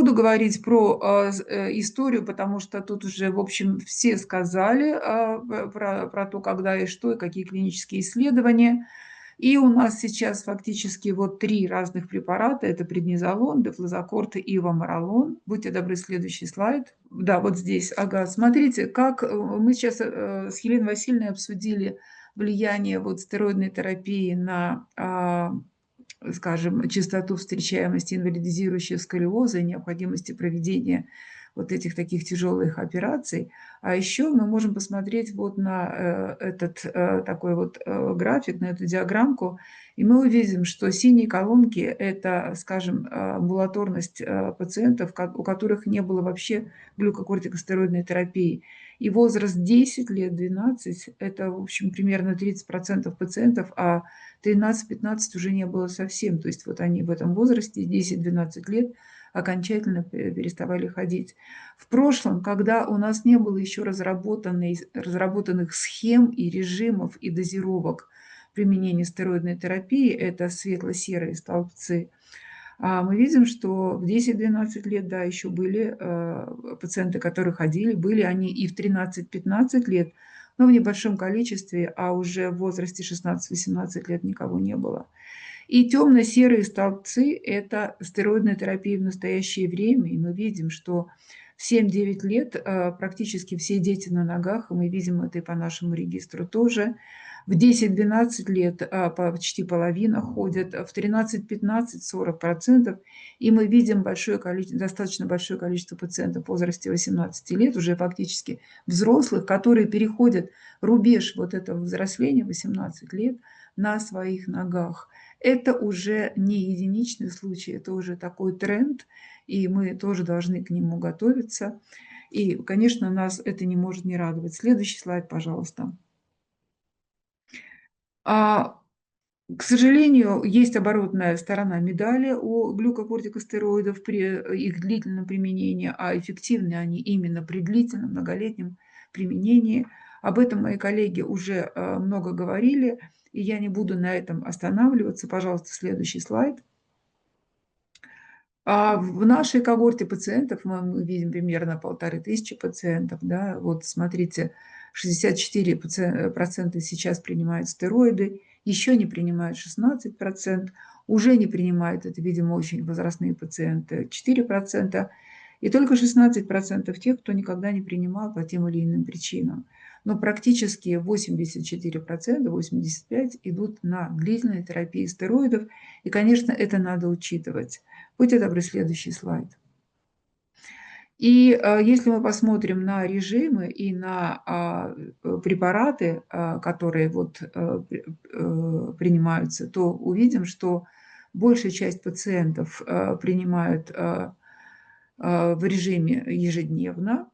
буду говорить про историю, потому что тут уже, в общем, все сказали про то, когда и что, и какие клинические исследования. И у нас сейчас фактически вот 3 разных препарата. Это преднизолон, дефлазокорт и иваморолон. Будьте добры, следующий слайд. Да, вот здесь. Ага, смотрите, как мы сейчас с Еленой Васильевной обсудили влияние вот стероидной терапии на, скажем, частоту встречаемости инвалидизирующего сколиоза и необходимости проведения вот этих таких тяжелых операций. А еще мы можем посмотреть вот на этот такой вот график, на эту диаграммку, и мы увидим, что синие колонки – это, скажем, амбулаторность пациентов, у которых не было вообще глюкокортикостероидной терапии. И возраст 10 лет, 12 – это, в общем, примерно 30% пациентов, а 13-15 уже не было совсем. То есть вот они в этом возрасте, 10-12 лет, окончательно переставали ходить. В прошлом, когда у нас не было еще разработанных схем и режимов и дозировок применения стероидной терапии, это светло-серые столбцы, мы видим, что в 10-12 лет, да, еще были пациенты, которые ходили, были они и в 13-15 лет, но в небольшом количестве, а уже в возрасте 16-18 лет никого не было. И темно-серые столбцы – это стероидная терапия в настоящее время. И мы видим, что в 7-9 лет практически все дети на ногах, и мы видим это и по нашему регистру тоже. В 10-12 лет почти половина ходят, в 13-15 – 40%. И мы видим достаточно большое количество пациентов в возрасте 18 лет, уже фактически взрослых, которые переходят рубеж вот этого взросления, 18 лет, на своих ногах. Это уже не единичный случай, это уже такой тренд, и мы тоже должны к нему готовиться. И, конечно, нас это не может не радовать. Следующий слайд, пожалуйста. А, к сожалению, есть оборотная сторона медали у глюкокортикостероидов при их длительном применении, а эффективны они именно при длительном, многолетнем применении. Об этом мои коллеги уже много говорили, и я не буду на этом останавливаться. Пожалуйста, следующий слайд. В нашей когорте пациентов мы видим примерно 1500 пациентов. Да, вот смотрите, 64% сейчас принимают стероиды, еще не принимают 16%, уже не принимают, это, видимо, очень возрастные пациенты, 4%, и только 16% тех, кто никогда не принимал по тем или иным причинам. Но практически 84%, 85% идут на длительной терапии стероидов, и, конечно, это надо учитывать. Будьте добры, следующий слайд. И если мы посмотрим на режимы и на препараты, которые вот, принимаются, то увидим, что большая часть пациентов принимают в режиме ежедневно.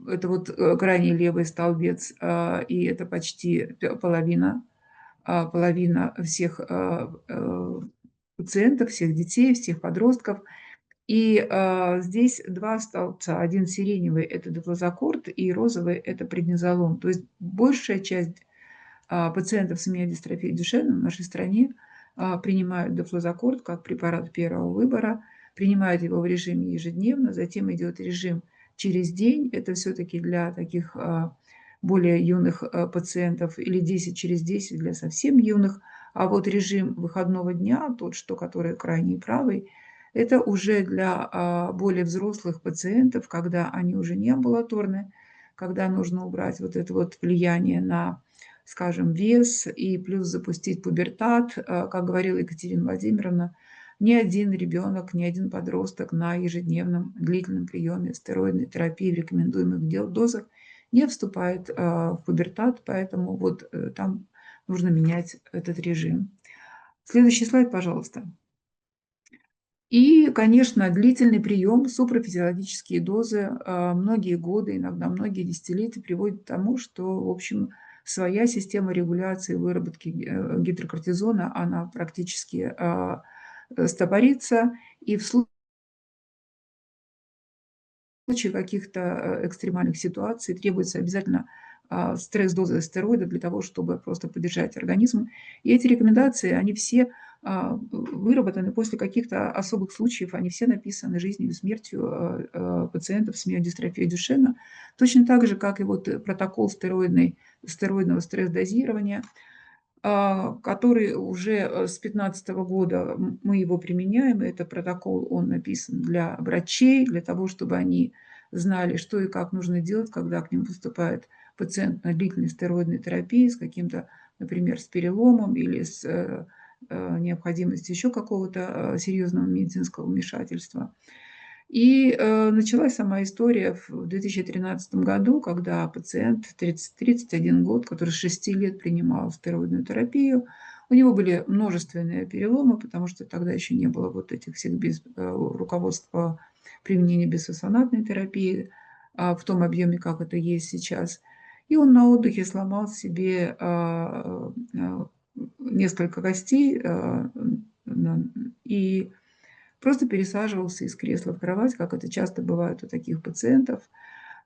Это вот крайний левый столбец, и это почти половина всех пациентов, всех детей, всех подростков. И здесь два столбца. Один сиреневый – это дефлазокорт, и розовый – это преднизолон. То есть большая часть пациентов с миодистрофией Дюшена в нашей стране принимают дефлазокорт как препарат первого выбора, принимают его в режиме ежедневно, затем идет режим через день. Это все-таки для таких более юных пациентов, или 10 через 10 для совсем юных. А вот режим выходного дня, который крайний правый, это уже для более взрослых пациентов, когда они уже не амбулаторны, когда нужно убрать вот это вот влияние на, скажем, вес и плюс запустить пубертат. Как говорила Екатерина Владимировна, ни один ребенок, ни один подросток на ежедневном длительном приеме стероидной терапии в рекомендуемых дозах не вступает в пубертат, поэтому вот там нужно менять этот режим. Следующий слайд, пожалуйста. И, конечно, длительный прием, суpraфизиологические дозы, многие годы, иногда многие десятилетия приводят к тому, что, в общем, своя система регуляции выработки гидрокортизона, она практически стопорится, и в случае каких-то экстремальных ситуаций требуется обязательно стресс-доза стероида для того, чтобы просто поддержать организм. И эти рекомендации, они все выработаны после каких-то особых случаев. Они все написаны жизнью и смертью пациентов с миодистрофией Дюшена. Точно так же, как и вот протокол стероидного стресс-дозирования, который уже с 2015 года мы его применяем. И этот протокол, он написан для врачей, для того, чтобы они знали, что и как нужно делать, когда к ним поступает пациент на длительной стероидной терапии с каким-то, например, с переломом или с необходимостью еще какого-то серьезного медицинского вмешательства. И началась сама история в 2013 году, когда пациент 31 год, который с 6 лет принимал стероидную терапию, у него были множественные переломы, потому что тогда еще не было вот этих всех руководства применения бисфосфонатной терапии в том объеме, как это есть сейчас. И он на отдыхе сломал себе несколько костей, и просто пересаживался из кресла в кровать, как это часто бывает у таких пациентов.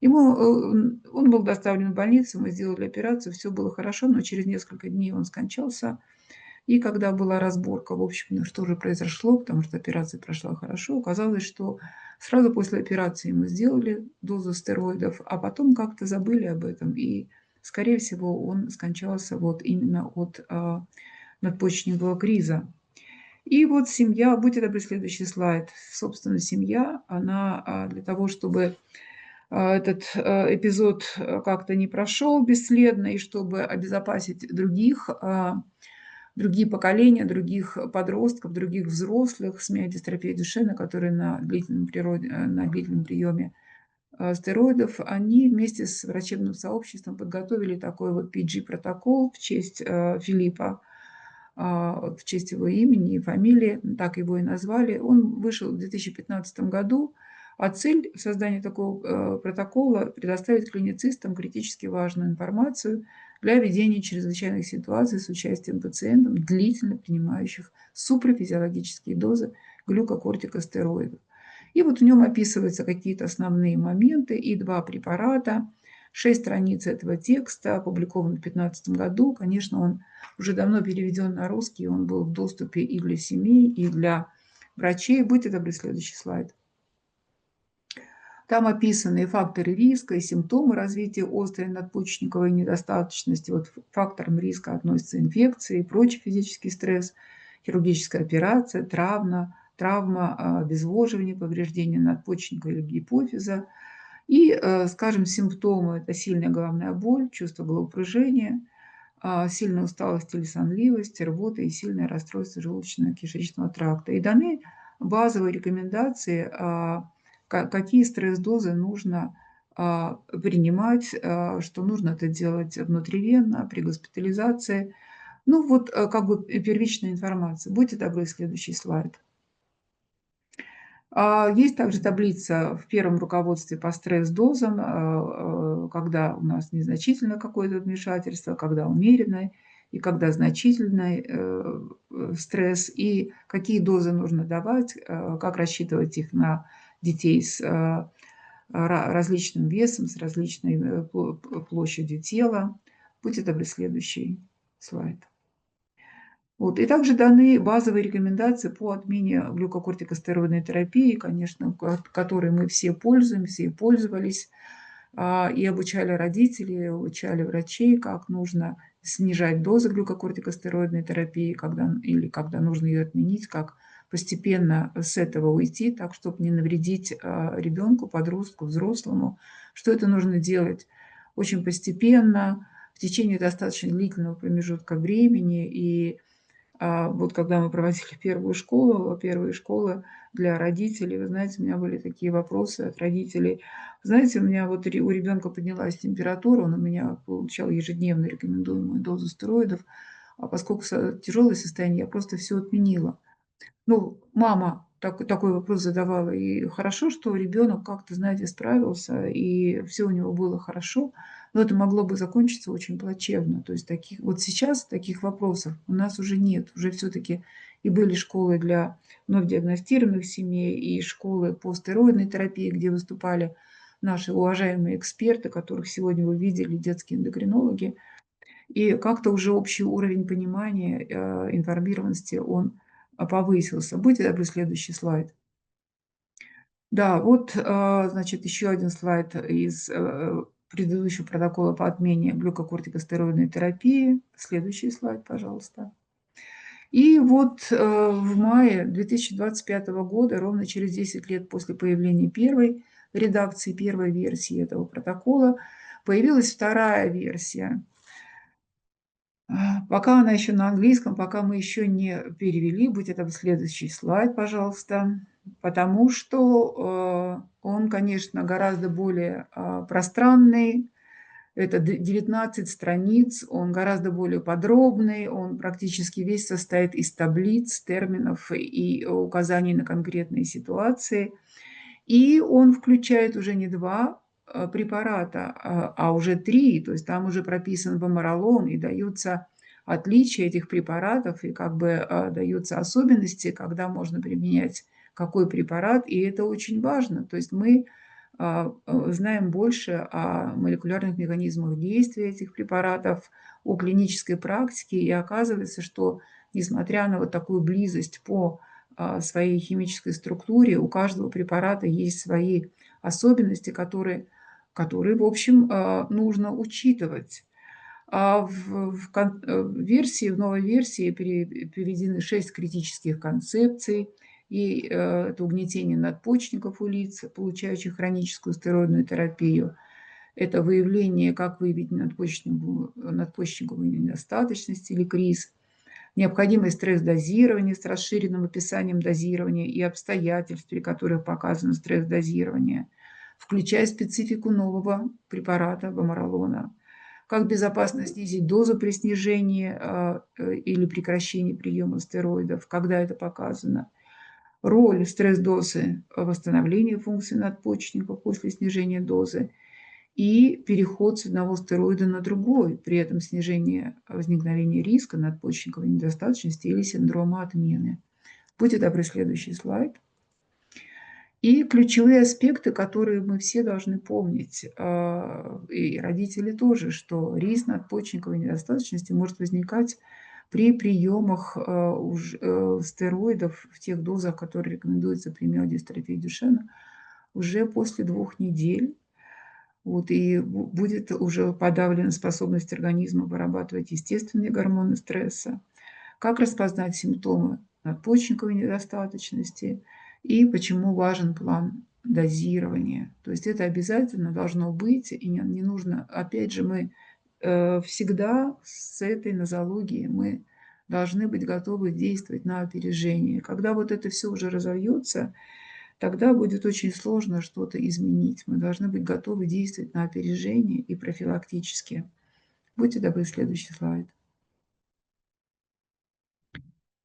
Он был доставлен в больницу, мы сделали операцию, все было хорошо, но через несколько дней он скончался. И когда была разборка, в общем, ну, что же произошло, потому что операция прошла хорошо, оказалось, что сразу после операции ему сделали дозу стероидов, а потом как-то забыли об этом. И, скорее всего, он скончался вот именно от надпочечникового криза. И вот семья, будьте добры, следующий слайд. Собственно, семья, она для того, чтобы этот эпизод как-то не прошел бесследно, и чтобы обезопасить другие поколения, других подростков, других взрослых с миодистрофией Дюшена, которые на длительном приеме стероидов, они вместе с врачебным сообществом подготовили такой вот PG-протокол в честь Филиппа, в честь его имени и фамилии, так его и назвали. Он вышел в 2015 году, а цель создания такого протокола – предоставить клиницистам критически важную информацию для ведения чрезвычайных ситуаций с участием пациентов, длительно принимающих суpraфизиологические дозы глюкокортикостероидов. И вот в нем описываются какие-то основные моменты и два препарата. 6 страниц этого текста, опубликован в 2015 году. Конечно, он уже давно переведен на русский, он был в доступе и для семей, и для врачей. Будьте добры, следующий слайд. Там описаны факторы риска и симптомы развития острой надпочечниковой недостаточности. Вот факторам риска относятся инфекции, прочий физический стресс, хирургическая операция, травма, обезвоживание, повреждение надпочечника или гипофиза. И, скажем, симптомы – это сильная головная боль, чувство головокружения, сильная усталость или сонливость, рвота и сильное расстройство желудочно-кишечного тракта. И даны базовые рекомендации, какие стресс-дозы нужно принимать, что нужно это делать внутривенно, при госпитализации. Ну вот как бы первичная информация. Будьте добры, следующий слайд. Есть также таблица в первом руководстве по стресс-дозам, когда у нас незначительное какое-то вмешательство, когда умеренное и когда значительный стресс, и какие дозы нужно давать, как рассчитывать их на детей с различным весом, с различной площадью тела. Будьте добры, следующий слайд. Вот. И также даны базовые рекомендации по отмене глюкокортикостероидной терапии, конечно, которой мы все пользуемся и пользовались, и обучали родителей, и обучали врачей, как нужно снижать дозы глюкокортикостероидной терапии, когда нужно ее отменить, как постепенно с этого уйти, так, чтобы не навредить ребенку, подростку, взрослому, что это нужно делать очень постепенно, в течение достаточно длительного промежутка времени, и вот когда мы проводили первые школы для родителей, вы знаете, у меня были такие вопросы от родителей. Знаете, у меня вот у ребенка поднялась температура, он у меня получал ежедневно рекомендуемую дозу стероидов, а поскольку тяжелое состояние, я просто все отменила. Ну, мама такой вопрос задавала, и хорошо, что ребенок как-то, знаете, справился, и все у него было хорошо, но это могло бы закончиться очень плачевно. То есть вот сейчас таких вопросов у нас уже нет. Уже все-таки и были школы для вновь диагностированных семей, и школы по стероидной терапии, где выступали наши уважаемые эксперты, которых сегодня вы видели, детские эндокринологи. И как-то уже общий уровень понимания, информированности, он, повысился. Будьте добры, следующий слайд. Да, вот, значит, еще один слайд из, предыдущего протокола по отмене глюкокортикостероидной терапии. Следующий слайд, пожалуйста. И вот, в мае 2025 года, ровно через 10 лет после появления первой редакции, первой версии этого протокола, появилась вторая версия. Пока она еще на английском, пока мы еще не перевели, будет это следующий слайд, пожалуйста, потому что, он, конечно, гораздо более, пространный. Это 19 страниц, он гораздо более подробный, он практически весь состоит из таблиц, терминов и указаний на конкретные ситуации. И он включает уже не 2 препарата, а уже 3. То есть там уже прописан ваморолон и даются отличия этих препаратов, и как бы, даются особенности, когда можно применять какой препарат, и это очень важно. То есть мы, знаем больше о молекулярных механизмах действия этих препаратов, о клинической практике. И оказывается, что несмотря на вот такую близость по своей химической структуре. У каждого препарата есть свои особенности, которые в общем, нужно учитывать. В новой версии переведены 6 критических концепций. И это угнетение надпочечников у лиц, получающих хроническую стероидную терапию. Это выявление, как выявить надпочечниковую недостаточность или криз. Необходимость стресс-дозирования с расширенным описанием дозирования и обстоятельств, при которых показано стресс-дозирование, включая специфику нового препарата ваморолона. Как безопасно снизить дозу при снижении или прекращении приема стероидов, когда это показано. Роль стресс-дозы в восстановлении функций надпочечников после снижения дозы и переход с одного стероида на другой, при этом снижение возникновения риска надпочечниковой недостаточности или синдрома отмены. Будьте добры, следующий слайд. И ключевые аспекты, которые мы все должны помнить, и родители тоже, что риск надпочечниковой недостаточности может возникать при приемах стероидов в тех дозах, которые рекомендуются при миодистрофии Дюшена, уже после 2 недель. Вот, и будет уже подавлена способность организма вырабатывать естественные гормоны стресса. Как распознать симптомы надпочечниковой недостаточности и почему важен план дозирования. То есть это обязательно должно быть, и не нужно. Опять же, мы всегда с этой нозологией мы должны быть готовы действовать на опережение. Когда вот это все уже разовьется, тогда будет очень сложно что-то изменить. Мы должны быть готовы действовать на опережение и профилактически. Будьте добры, следующий слайд.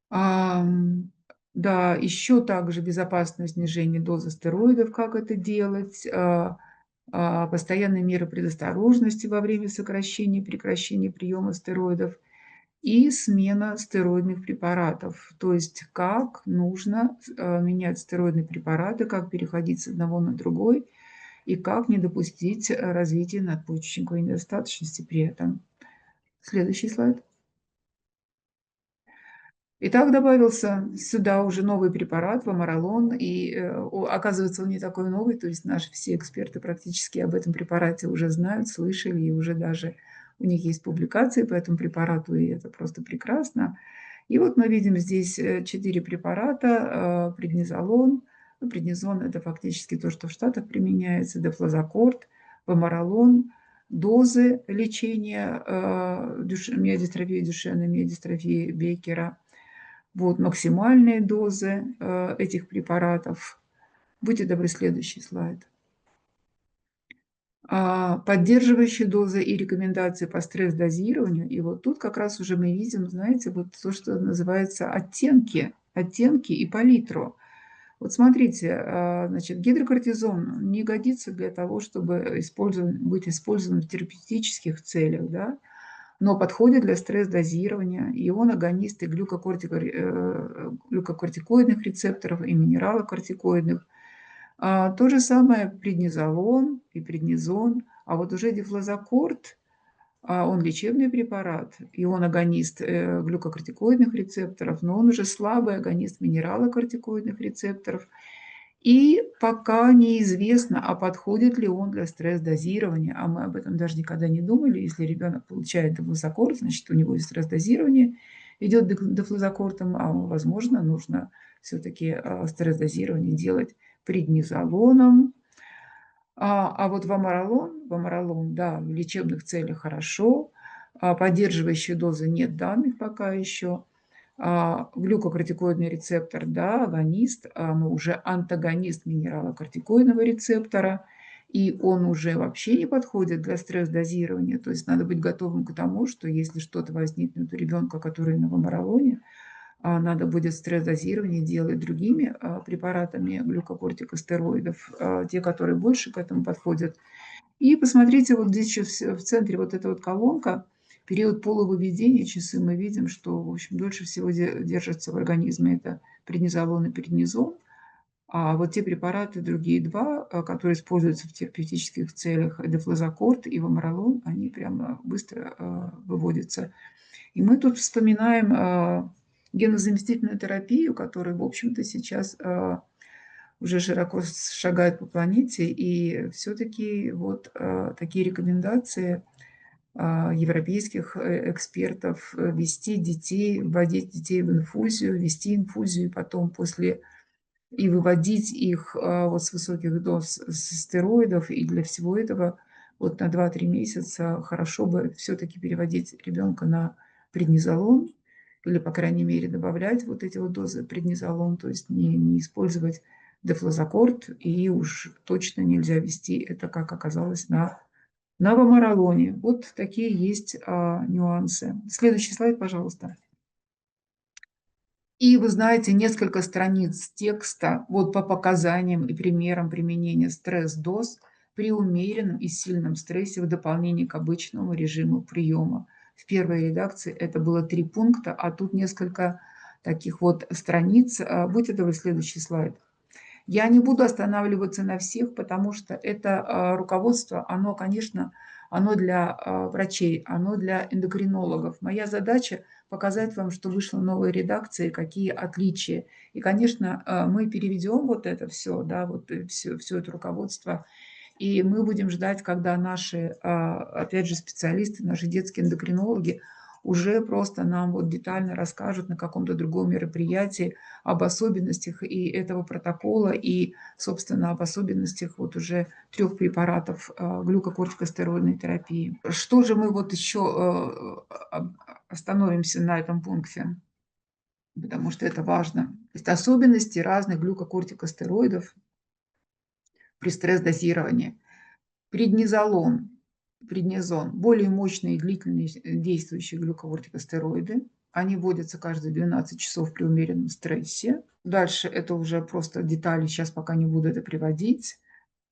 Ам, да, еще также безопасное снижение дозы стероидов, как это делать, постоянные меры предосторожности во время сокращения и прекращения приема стероидов и смена стероидных препаратов. То есть как нужно менять стероидные препараты, как переходить с одного на другой и как не допустить развития надпочечниковой недостаточности при этом. Следующий слайд. Итак, добавился сюда уже новый препарат, ваморолон, и, оказывается, он не такой новый, то есть наши все эксперты практически об этом препарате уже знают, слышали, и уже даже у них есть публикации по этому препарату, и это просто прекрасно. И вот мы видим здесь 4 препарата, преднизолон. Ну, преднизон – это фактически то, что в Штатах применяется, дефлазокорт, ваморолон, дозы лечения миодистрофии Дюшена, миодистрофии Бейкера. Вот максимальные дозы этих препаратов. Будьте добры, следующий слайд. Поддерживающие дозы и рекомендации по стресс-дозированию. И вот тут как раз уже мы видим, знаете, вот то, что называется оттенки и палитру. Вот смотрите, значит, гидрокортизон не годится для того, чтобы быть использован в терапевтических целях, да, но подходит для стресс-дозирования, и он агонист и глюкокортикоидных рецепторов, и минералокортикоидных. То же самое преднизолон и преднизон, а вот уже дефлазокорт, Он лечебный препарат, и он агонист глюкокортикоидных рецепторов, но он уже слабый агонист минералокортикоидных рецепторов. И пока неизвестно, а подходит ли он для стресс-дозирования, а мы об этом даже никогда не думали. Если ребенок получает дефлазокорт, значит, у него и стресс-дозирование идет дефлазокортом, а возможно, нужно все-таки стресс-дозирование делать преднизолоном. Вот ваморолон, да, в лечебных целях хорошо, поддерживающей дозы нет данных пока еще. Глюкокортикоидный рецептор, да, агонист, но уже антагонист минералокортикоидного рецептора, и он уже вообще не подходит для стресс-дозирования. То есть надо быть готовым к тому, что если что-то возникнет у ребенка, который на ваморолоне, надо будет стресс-дозирование делать другими препаратами глюкокортикостероидов, те, которые больше к этому подходят. И посмотрите, вот здесь еще в центре вот эта вот колонка, период полувыведения, часы, мы видим, что, в общем, дольше всего держатся в организме это преднизолон и преднизон. А вот те препараты, другие два, которые используются в терапевтических целях, дефлазокорт и ваморолон, они прямо быстро выводятся. И мы тут вспоминаем генозаместительную терапию, которая, в общем-то, сейчас уже широко шагает по планете. И все-таки вот такие рекомендации европейских экспертов ввести детей, вводить детей в инфузию, ввести инфузию, и потом после и выводить их вот с высоких доз стероидов. И для всего этого вот на 2-3 месяца хорошо бы все-таки переводить ребенка на преднизолон или, по крайней мере, добавлять вот эти вот дозы преднизолон, то есть не использовать дефлазокорт, и уж точно нельзя вести это, как оказалось, на ваморолоне. Вот такие есть нюансы. Следующий слайд, пожалуйста. И вы знаете, несколько страниц текста вот по показаниям и примерам применения стресс-доз при умеренном и сильном стрессе в дополнение к обычному режиму приема. В первой редакции это было 3 пункта, а тут несколько таких вот страниц. Будьте добры, следующий слайд. Я не буду останавливаться на всех, потому что это руководство, оно, конечно, оно для врачей, оно для эндокринологов. Моя задача показать вам, что вышла новая редакция, какие отличия. И, конечно, мы переведем вот это все, да, вот все это руководство, и мы будем ждать, когда наши, опять же, специалисты, наши детские эндокринологи уже просто нам вот детально расскажут на каком-то другом мероприятии об особенностях и этого протокола, и, собственно, об особенностях вот уже 3 препаратов глюкокортикостероидной терапии. Что же мы вот еще остановимся на этом пункте, потому что это важно. То есть особенности разных глюкокортикостероидов при стресс-дозировании. Преднизолон, преднизон – более мощные и длительные действующие глюкокортикостероиды. Они вводятся каждые 12 часов при умеренном стрессе. Дальше это уже просто детали, сейчас пока не буду это приводить.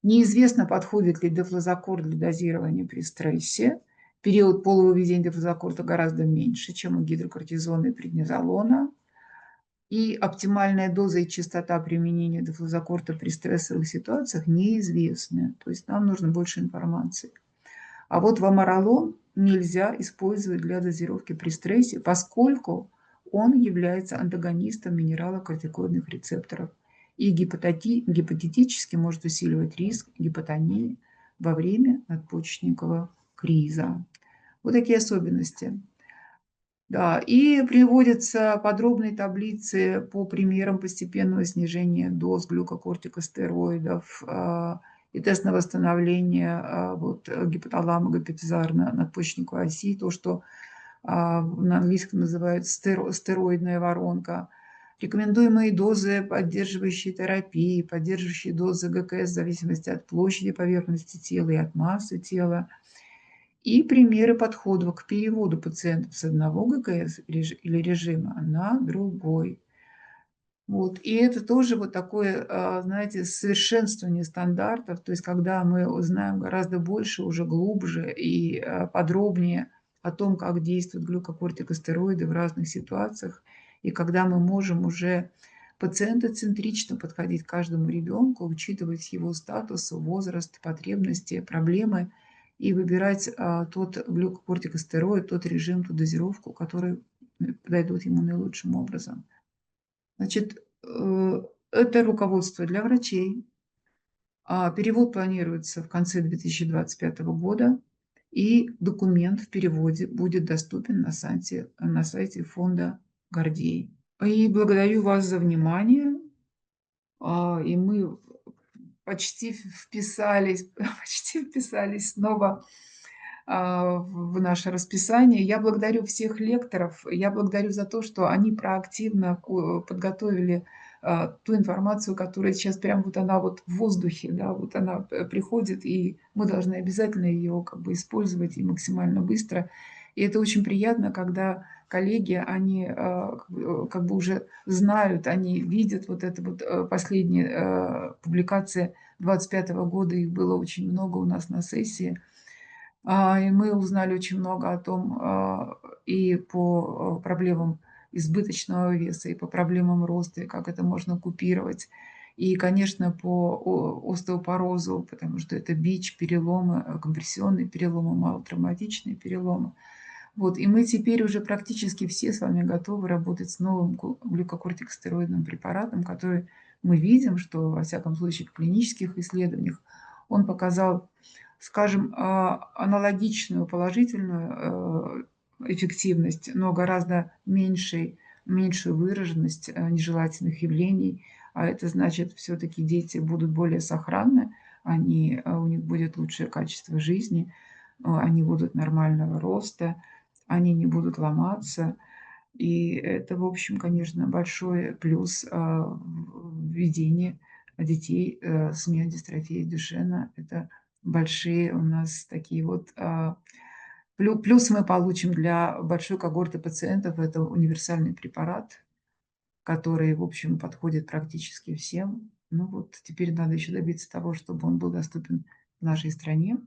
Неизвестно, подходит ли дефлазокорт для дозирования при стрессе. Период полувыведения дефлазокорта гораздо меньше, чем у гидрокортизона и преднизолона. И оптимальная доза и частота применения дефлазокорта при стрессовых ситуациях неизвестны. То есть нам нужно больше информации. А вот ваморолон нельзя использовать для дозировки при стрессе, поскольку он является антагонистом минералокортикоидных рецепторов и гипотетически может усиливать риск гипотонии во время надпочечникового криза. Вот такие особенности. Да, и приводятся подробные таблицы по примерам постепенного снижения доз глюкокортикостероидов и тест на восстановление вот, гипоталамо-гипофизарно-надпочечниковой оси, то, что на английском называют стероидная воронка. Рекомендуемые дозы поддерживающей терапии, поддерживающие дозы ГКС в зависимости от площади поверхности тела и от массы тела. И примеры подходов к переводу пациентов с одного ГКС или режима на другой. Вот. И это тоже вот такое, знаете, совершенствование стандартов, то есть когда мы узнаем гораздо больше, уже глубже и подробнее о том, как действуют глюкокортикостероиды в разных ситуациях, и когда мы можем уже пациентоцентрично подходить к каждому ребенку, учитывать его статус, возраст, потребности, проблемы, и выбирать, тот глюкокортикостероид, тот режим, ту дозировку, который, подойдут ему наилучшим образом. Значит, это руководство для врачей. Перевод планируется в конце 2025 года, и документ в переводе будет доступен на сайте фонда Гордей. И благодарю вас за внимание. И мы почти вписались, почти вписались снова в наше расписание. Я благодарю всех лекторов. Я благодарю за то, что они проактивно подготовили ту информацию, которая сейчас прям вот она вот в воздухе, да, вот она приходит, и мы должны обязательно ее как бы использовать и максимально быстро. И это очень приятно, когда коллеги, они как бы уже знают, они видят вот это вот последние публикации 25 года, их было очень много у нас на сессии. И мы узнали очень много о том, и по проблемам избыточного веса, и по проблемам роста, и как это можно купировать. И, конечно, по остеопорозу, потому что это БИЧ, переломы, компрессионные переломы, малотравматичные переломы. Вот, и мы теперь уже практически все с вами готовы работать с новым глюкокортикостероидным препаратом, который мы видим, что, во всяком случае, в клинических исследованиях он показал, скажем, аналогичную положительную эффективность, но гораздо меньшую выраженность нежелательных явлений. А это значит, все-таки дети будут более сохранны, у них будет лучшее качество жизни, они будут нормального роста, они не будут ломаться. И это, в общем, конечно, большой плюс, в введении детей, с миодистрофией Дюшена. Это большие у нас такие вот, плюсы мы получим для большой когорты пациентов. Это универсальный препарат, который, в общем, подходит практически всем. Ну вот теперь надо еще добиться того, чтобы он был доступен в нашей стране.